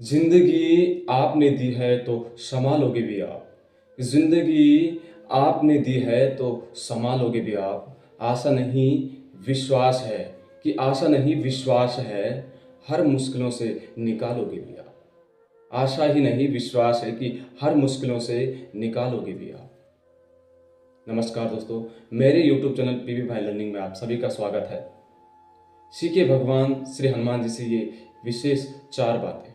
जिंदगी आपने दी है तो संभालोगे भी आप। जिंदगी आपने दी है तो संभालोगे भी आप। आशा नहीं विश्वास है कि आशा नहीं विश्वास है, हर मुश्किलों से निकालोगे भी आप। आशा ही नहीं विश्वास है कि हर मुश्किलों से निकालोगे भी आप। नमस्कार दोस्तों, मेरे YouTube चैनल पीवी भाई लर्निंग में आप सभी का स्वागत है। सीखे भगवान श्री हनुमान जी से ये विशेष 4 बातें।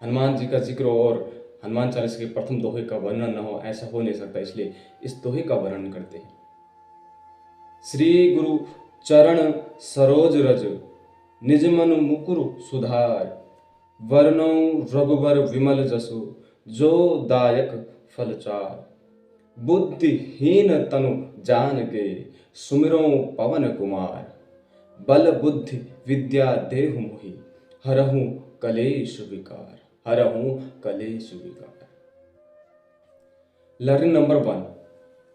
हनुमान जी का जिक्र और हनुमान चालीसा के प्रथम दोहे का वर्णन न हो, ऐसा हो नहीं सकता, इसलिए इस दोहे का वर्णन करते हैं। श्री गुरु चरण सरोज रज, निज मन मुकुर सुधार। वर्णो रघुबर विमल जसु, जो दायक फल चार। बुद्धिहीन तनु जान के, सुमिरो पवन कुमार। बल बुद्धि विद्या देहु मोहि, हरहु कलेश विकार। हरहु कलेश विकार। लर्निंग नंबर 1,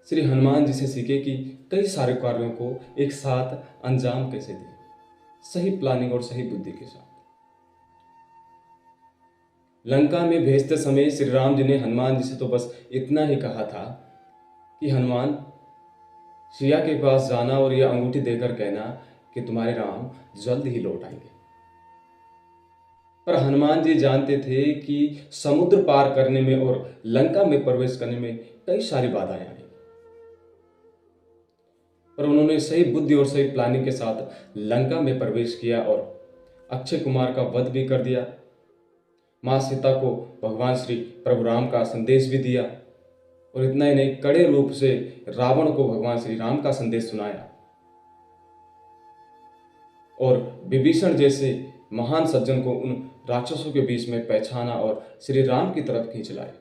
श्री हनुमान जी से सीखे कि कई सारे कार्यों को एक साथ अंजाम कैसे दें, सही प्लानिंग और सही बुद्धि के साथ। लंका में भेजते समय श्री राम जी ने हनुमान जी से तो बस इतना ही कहा था कि हनुमान, सिया के पास जाना और यह अंगूठी देकर कहना कि तुम्हारे राम जल्द ही लौट आएंगे। पर हनुमान जी जानते थे कि समुद्र पार करने में और लंका में प्रवेश करने में कई सारी बाधाएं आएंगी, पर उन्होंने सही बुद्धि और सही प्लानिंग के साथ लंका में प्रवेश किया और अक्षय कुमार का वध भी कर दिया। मां सीता को भगवान श्री प्रभु राम का संदेश भी दिया, और इतना ही नहीं, कड़े रूप से रावण को भगवान श्री राम का संदेश सुनाया और विभीषण जैसे महान सज्जन को उन राक्षसों के बीच में पहचाना और श्री राम की तरफ खींच लाए।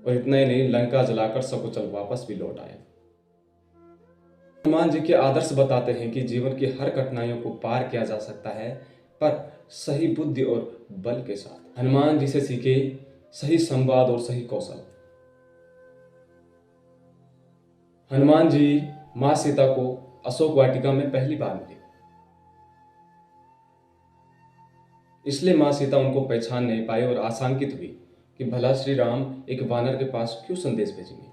और इतना ही नहीं, लंका जलाकर सकुशल वापस भी लौट आए। हनुमान जी के आदर्श बताते हैं कि जीवन की हर कठिनाइयों को पार किया जा सकता है, पर सही बुद्धि और बल के साथ। हनुमान जी से सीखे सही संवाद और सही कौशल। हनुमान जी मां सीता को अशोक वाटिका में पहली बार मिले, इसलिए मां सीता उनको पहचान नहीं पाई और आशंकित हुई कि भला श्री राम एक वानर के पास क्यों संदेश भेजेंगे।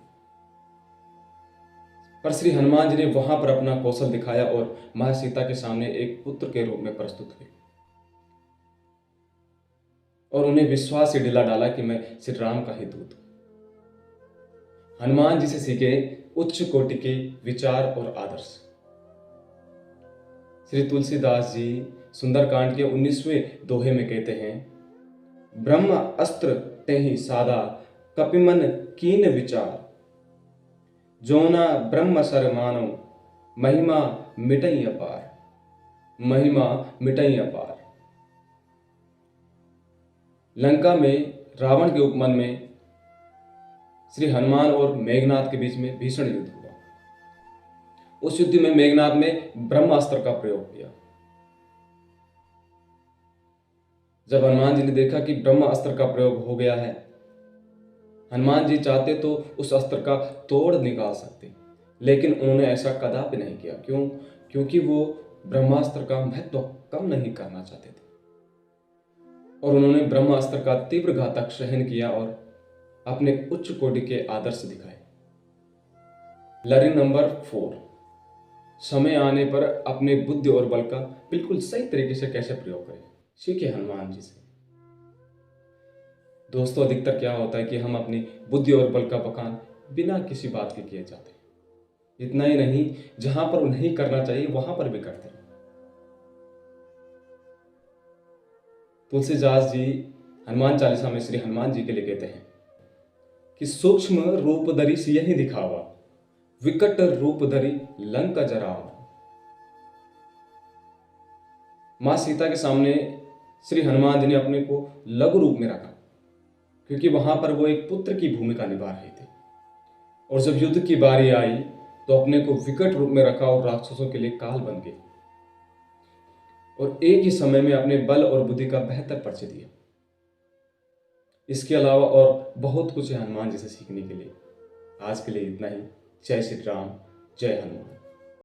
पर श्री हनुमान जी ने वहां पर अपना कौशल दिखाया और मां सीता के सामने एक पुत्र के रूप में प्रस्तुत हुए और उन्हें विश्वास से दिला डाला कि मैं श्री राम का ही दूत हूं। हनुमान जी से सीखे उच्च कोटि के विचार और आदर्श। श्री तुलसीदास जी सुंदरकांड के 19वें दोहे में कहते हैं, ब्रह्म अस्त्र तेहि सादा, कपिमन कीन विचार। जोना ब्रह्म सर मानो, महिमा मिटई अपार। महिमा मिटई अपार। लंका में रावण के उपमन में श्री हनुमान और मेघनाद के बीच में भीषण युद्ध हुआ। उस युद्ध में मेघनाद ने ब्रह्मास्त्र का प्रयोग किया। जब हनुमान जी ने देखा कि ब्रह्मास्त्र का प्रयोग हो गया है, हनुमान जी चाहते तो उस अस्त्र का तोड़ निकाल सकते, लेकिन उन्होंने ऐसा कदापि नहीं किया। क्यों? क्योंकि वो ब्रह्मास्त्र का महत्व कम नहीं करना चाहते थे, और उन्होंने ब्रह्मास्त्र का तीव्र घातक सहन किया और अपने उच्च कोटि के आदर्श दिखाए। लर्निंग नंबर 4, समय आने पर अपने बुद्धि और बल का बिल्कुल सही तरीके से कैसे प्रयोग करें, सीखे हनुमान जी से। दोस्तों, अधिकतर क्या होता है कि हम अपनी बुद्धि और बल का बखान बिना किसी बात के किए जाते हैं। इतना ही नहीं, जहां पर नहीं करना चाहिए वहां पर भी करते हैं। तुलसीदास जी हनुमान चालीसा में श्री हनुमान जी के लिए कहते हैं कि सूक्ष्म रूप धरि सियहि दिखावा, विकट रूप धरि लंका जरावा। मां सीता के सामने श्री हनुमान जी ने अपने को लघु रूप में रखा, क्योंकि वहां पर वो एक पुत्र की भूमिका निभा रहे थे, और जब युद्ध की बारी आई तो अपने को विकट रूप में रखा और राक्षसों के लिए काल बन गए, और एक ही समय में अपने बल और बुद्धि का बेहतर परिचय दिया। इसके अलावा और बहुत कुछ है हनुमान जी से सीखने के लिए। आज के लिए इतना ही। जय श्री राम, जय हनुमान।